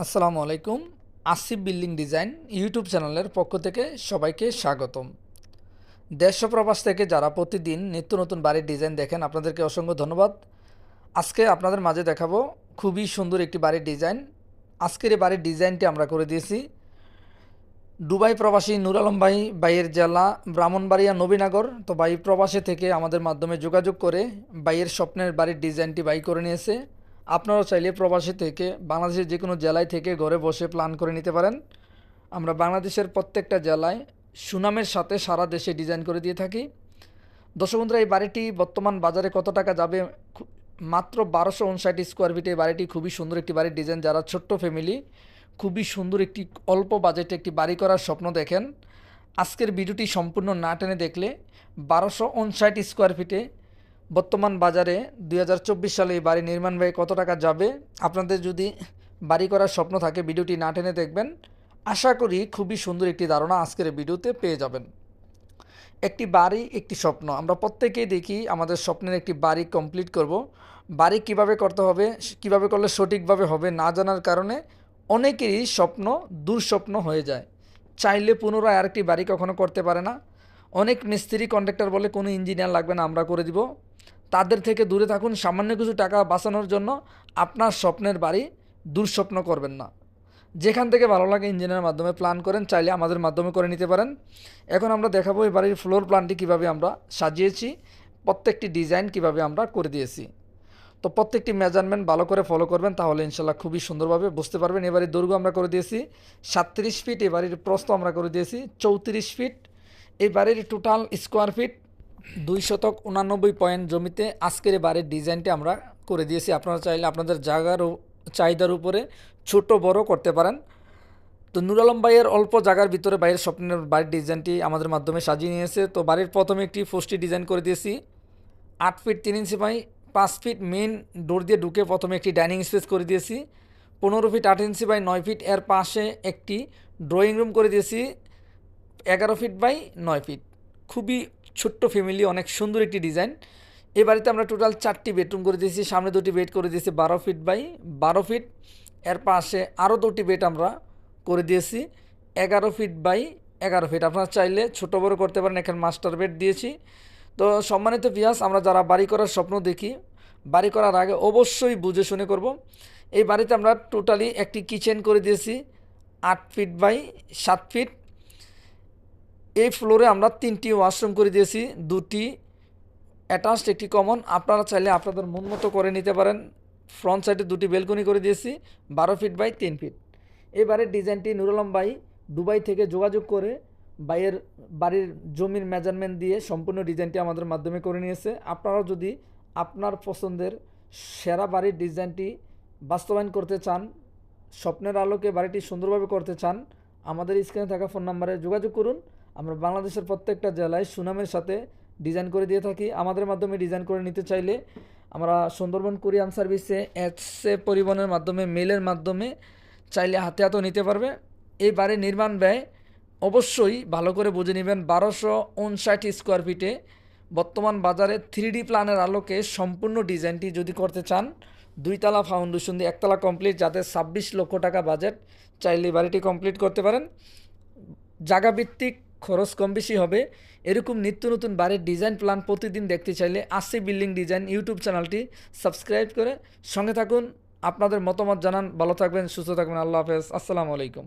আসসালামু আলাইকুম। Asif building design YouTube চ্যানেলের পক্ষ থেকে সবাইকে স্বাগতম। দেশ ও প্রবাস থেকে যারা প্রতিদিন নিত্য নতুন বাড়ির ডিজাইন দেখেন আপনাদেরকে অসংখ্য ধন্যবাদ। আজকে আপনাদের মাঝে দেখাবো খুবই সুন্দর একটি বাড়ির ডিজাইন। আজকের এই বাড়ির ডিজাইনটি আমরা করে দিয়েছি দুবাই প্রবাসী নূর আলম ভাইয়ের জেলা ব্রাহ্মণবাড়িয়া নবীনগর। তো ভাই প্রবাসী থেকে আমাদের মাধ্যমে যোগাযোগ করে ভাইয়ের স্বপ্নের বাড়ির ডিজাইনটি ভাই করে নিয়েছে। আপনারাও চাইলে প্রবাসী থেকে বাংলাদেশের যে কোনো জেলায় থেকে ঘরে বসে প্ল্যান করে নিতে পারেন। আমরা বাংলাদেশের প্রত্যেকটা জেলায় সুনামের সাথে সারা দেশে ডিজাইন করে দিয়ে থাকি। দর্শক বন্ধুরা, এই বাড়িটি বর্তমান বাজারে কত টাকা যাবে? মাত্র 1259 স্কোয়ার ফিটে এই বাড়িটি খুবই সুন্দর একটি বাড়ির ডিজাইন। যারা ছোট্ট ফ্যামিলি খুবই সুন্দর একটি অল্প বাজেটে একটি বাড়ি করার স্বপ্ন দেখেন, আজকের ভিডিওটি সম্পূর্ণ না টেনে দেখলে 1259 স্কোয়ার ফিটে বর্তমান বাজারে 2024 সালে এই বাড়ি নির্মাণ ব্যয় কত টাকা যাবে, আপনাদের যদি বাড়ি করার স্বপ্ন থাকে ভিডিওটি না টেনে দেখবেন। আশা করি খুবই সুন্দর একটি ধারণা আজকের ভিডিওতে পেয়ে যাবেন। একটি বাড়ি একটি স্বপ্ন, আমরা প্রত্যেকেই দেখি আমাদের স্বপ্নের একটি বাড়ি কমপ্লিট করব। বাড়ি কিভাবে করতে হবে, কিভাবে করলে সঠিকভাবে হবে না জানার কারণে অনেকেরই স্বপ্ন দুঃস্বপ্ন হয়ে যায়। চাইলে পুনরায় আরেকটি বাড়ি কখনো করতে পারে না। অনেক মিস্ত্রি কন্ট্রাক্টর বলে কোনো ইঞ্জিনিয়ার লাগবে না, আমরা করে দিব। তাদের থেকে দূরে থাকুন। সামান্য কিছু টাকা বাঁচানোর জন্য আপনার স্বপ্নের বাড়ি দুঃস্বপ্ন করবেন না। যেখান থেকে ভালো লাগে ইঞ্জিনিয়ারের মাধ্যমে প্ল্যান করেন, চাইলে আমাদের মাধ্যমে করে নিতে পারেন। এখন আমরা দেখাবো এই বাড়ির ফ্লোর প্ল্যানটি কীভাবে আমরা সাজিয়েছি, প্রত্যেকটি ডিজাইন কিভাবে আমরা করে দিয়েছি। তো প্রত্যেকটি মেজারমেন্ট ভালো করে ফলো করবেন, তাহলে ইনশাল্লাহ খুবই সুন্দরভাবে বুঝতে পারবেন। এবারের দৈর্ঘ্য আমরা করে দিয়েছি 37 ফিট, এই বাড়ির প্রস্থ আমরা করে দিয়েছি 34 ফিট। এই বাড়ির টোটাল স্কোয়ার ফিট 289 পয়েন্ট জমিতে আজকের এই বাড়ির ডিজাইনটি আমরা করে দিয়েছি। আপনারা চাইলে আপনাদের জায়গার চাহিদার উপরে ছোট বড় করতে পারেন। তো নূর আলম ভাইয়ের অল্প জায়গার ভিতরে বাইরের স্বপ্নের বাড়ির ডিজাইনটি আমাদের মাধ্যমে সাজিয়ে নিয়েছে। তো বাড়ির প্রথমে একটি পোস্টি ডিজাইন করে দিয়েছি 8 feet 3 inch by 5 feet. Main door দিয়ে ঢুকে প্রথমে একটি ডাইনিং স্পেস করে দিয়েছি 15 ফিট 8 ইঞ্চি বাই 9 ফিট। এর পাশে একটি ড্রয়িং রুম করে দিয়েছি 11 ফিট বাই 9 ফিট। খুবই ছোট্ট ফ্যামিলি, অনেক সুন্দর একটি ডিজাইন। এই বাড়িতে আমরা টোটাল 4টি বেডরুম করে দিয়েছি, সামনে 2টি বেড করে দিয়েছি 12 ফিট বাই 12 ফিট। এর পাশে আরও 2টি বেড আমরা করে দিয়েছি 11 ফিট বাই 11 ফিট। আপনারা চাইলে ছোটো বড়ো করতে পারেন। এখানে মাস্টার বেড দিয়েছি। তো সম্মানিত ভিউয়ার্স, আমরা যারা বাড়ি করার স্বপ্ন দেখি, বাড়ি করার আগে অবশ্যই বুঝে শুনে করব। এই বাড়িতে আমরা টোটালি একটি কিচেন করে দিয়েছি 8 ফিট বাই 7 ফিট। এই ফ্লোরে আমরা 3টি ওয়াশরুম করে দিয়েছি, 2টি অ্যাটাচড একটি কমন। আপনারা চাইলে আপনাদের মন মতো করে নিতে পারেন। ফ্রন্ট সাইডে 2টি বেলকনি করে দিয়েছি 12 ফিট বাই 3 ফিট। এবারের ডিজাইনটি নূর আলম ভাই দুবাই থেকে যোগাযোগ করে ভাইয়ের বাড়ির জমির মেজারমেন্ট দিয়ে সম্পূর্ণ ডিজাইনটি আমাদের মাধ্যমে করে নিয়েছে। আপনারাও যদি আপনার পছন্দের সেরা বাড়ির ডিজাইনটি বাস্তবায়ন করতে চান, স্বপ্নের আলোকে বাড়িটি সুন্দরভাবে করতে চান, আমাদের স্ক্রিনে থাকা ফোন নাম্বারে যোগাযোগ করুন। আমরা বাংলাদেশের প্রত্যেকটা জেলায় সুনামের সাথে ডিজাইন করে দিয়ে থাকি। আমাদের মাধ্যমে ডিজাইন করে নিতে চাইলে আমরা সুন্দরবন কুরিয়ার সার্ভিসে এসএ পরিবহনের মাধ্যমে, মেলের মাধ্যমে চাইলে হাতে হাতেও নিতে পারবে। এই বাড়ির নির্মাণ ব্যয় অবশ্যই ভালো করে বুঝে নেবেন। 1259 স্কোয়ার ফিটে বর্তমান বাজারে 3D প্ল্যানের আলোকে সম্পূর্ণ ডিজাইনটি যদি করতে চান, 2 তলা ফাউন্ডেশন দিয়ে 1 তলা কমপ্লিট, যাতে 26 লক্ষ টাকা বাজেট, চাইলে বাড়িটি কমপ্লিট করতে পারেন। জায়গাভিত্তিক খরচ কম বেশি হবে। এরকম নিত্য নতুন বাড়ির ডিজাইন প্ল্যান প্রতিদিন দেখতে চাইলে আসিফ বিল্ডিং ডিজাইন ইউটিউব চ্যানেলটি সাবস্ক্রাইব করে সঙ্গে থাকুন। আপনাদের মতামত জানান। ভালো থাকবেন, সুস্থ থাকবেন। আল্লাহ হাফেজ, আসসালামু আলাইকুম।